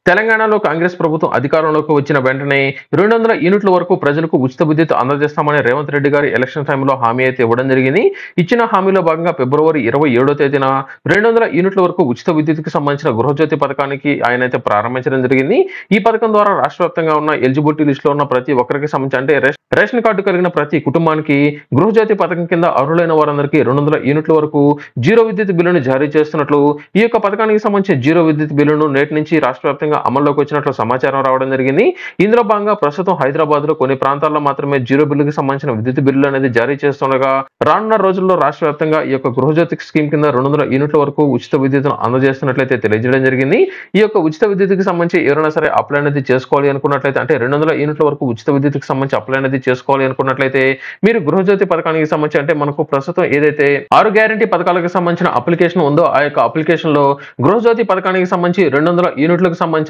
తెలంగాణలో కాంగ్రెస్ ప్రభుత్వం అధికారంలోకి వచ్చిన వెంటనే 200 యూనిట్ల వరకు ప్రజలకు ఉచిత విద్యుత్ అందజేస్తామని రేవంత్ రెడ్డి గారు ఎలక్షన్ టైంలో హామీ అయితే ఇవ్వడం జరిగింది. ఇచ్చిన హామీలో భాగంగా ఫిబ్రవరి 27వ తేదీన 200 యూనిట్ల వరకు ఉచిత విద్యుత్‌కి సంబంధించిన గృహజ్యోతి పథకానికి ఆయనైతే ప్రారంభించడం జరిగింది. ఈ పథకం ద్వారా రాష్ట్ర వ్యాప్తంగా ఉన్న ఎలిజిబిలిటీ లిస్ట్‌లో ఉన్న ప్రతి ఒక్కరికి సంబంధించి అంటే రేషన్ కార్డు కలిగిన ప్రతి కుటుంబానికి గృహజ్యోతి పథకం కింద అర్హులైన వారందరికీ 200 యూనిట్ల వరకు జీరో విద్యుత్ బిల్లును జారీ చేస్తున్నట్లు ఈ యొక్క పథకానికి సంబంధించిన జీరో విద్యుత్ బిల్లును నేటి నుంచి రాష్ట్ర వ్యాప్తంగా అమల్లోకి వచ్చినట్లు సమాచారం రావడం జరిగింది. ఇందులో భాగంగా ప్రస్తుతం హైదరాబాద్ లో కొన్ని ప్రాంతాల్లో మాత్రమే జీరో బిల్లుకి సంబంధించిన విద్యుత్ బిల్లు అనేది జారీ చేస్తుండగా రానున్న రోజుల్లో రాష్ట్ర వ్యాప్తంగా ఈ యొక్క గృహజ్యోతి స్కీమ్ కింద 200 యూనిట్ల వరకు ఉచిత విద్యుత్తును అందజేస్తున్నట్లయితే తెలియజేయడం జరిగింది. ఈ యొక్క ఉచిత విద్యుత్కి సంబంధించి ఎవరైనా సరే అప్లై అనేది చేసుకోవాలి అనుకున్నట్లయితే అంటే 200 యూనిట్ల వరకు ఉచిత విద్యుత్కి సంబంధించి అప్లై అనేది చేసుకోవాలి అనుకున్నట్లయితే మీరు గృహజ్యోతి పథకానికి సంబంధించి అంటే మనకు ప్రస్తుతం ఏదైతే 6 గ్యారంటీ పథకాలకు సంబంధించిన అప్లికేషన్ ఉందో ఆ యొక్క అప్లికేషన్ లో గృహజ్యోతి పథకానికి సంబంధించి 200 యూనిట్లకు సంబంధించిన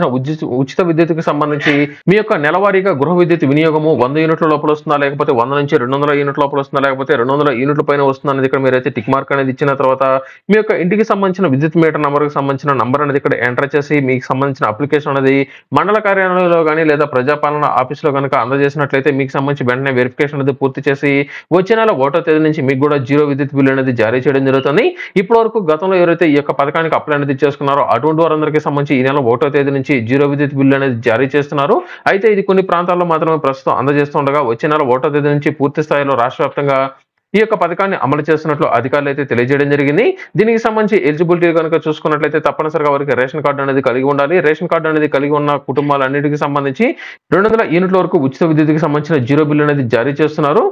ఉచిత విద్యుత్కి సంబంధించి మీ యొక్క నెలవారీగా గృహ విద్యుత్ వినియోగము 100 యూనిట్ల లోపల వస్తుందా, లేకపోతే 100 నుంచి 200 యూనిట్ల లోపల వస్తుందా, లేకపోతే 200 యూనిట్ల పైన వస్తుందా అనేది ఇక్కడ మీరైతే టిక్ మార్క్ అనేది ఇచ్చిన తర్వాత మీ యొక్క ఇంటికి సంబంధించిన విద్యుత్ మీటర్ నంబర్ కి సంబంధించిన నంబర్ అనేది ఇక్కడ ఎంటర్ చేసి మీకు సంబంధించిన అప్లికేషన్ అనేది మండల కార్యాలయంలో కానీ లేదా ప్రజాపాలన ఆఫీస్ లో కనుక అందజేసినట్లయితే మీకు సంబంధించి వెంటనే వెరిఫికేషన్ అనేది పూర్తి చేసి వచ్చే నెల 1వ తేదీ నుంచి మీకు కూడా జీరో విద్యుత్ బిల్లు అనేది జారీ చేయడం జరుగుతుంది. ఇప్పటి వరకు గతంలో ఎవరైతే ఈ యొక్క పథకానికి అప్లై అనేది చేసుకున్నారో అటువంటి వారందరికీ సంబంధించి ఈ నెల 1వ తేదీ నుంచి జీరో విద్యుత్ బిల్లు అనేది జారీ చేస్తున్నారు. అయితే ఇది కొన్ని ప్రాంతాల్లో మాత్రమే ప్రస్తుతం అందజేస్తుండగా వచ్చే నెల 1వ తేదీ నుంచి పూర్తి స్థాయిలో రాష్ట్ర వ్యాప్తంగా ఈ యొక్క పథకాన్ని అమలు చేస్తున్నట్లు అధికారులు అయితే తెలియజేయడం జరిగింది. దీనికి సంబంధించి ఎలిజిబిలిటీ కనుక చూసుకున్నట్లయితే తప్పనిసరిగా వారికి రేషన్ కార్డు అనేది కలిగి ఉండాలి. రేషన్ కార్డు అనేది కలిగి ఉన్న కుటుంబాలన్నిటికీ సంబంధించి 200 యూనిట్ల వరకు ఉచిత విద్యుత్కి సంబంధించిన జీరో బిల్లు అనేది జారీ చేస్తున్నారు.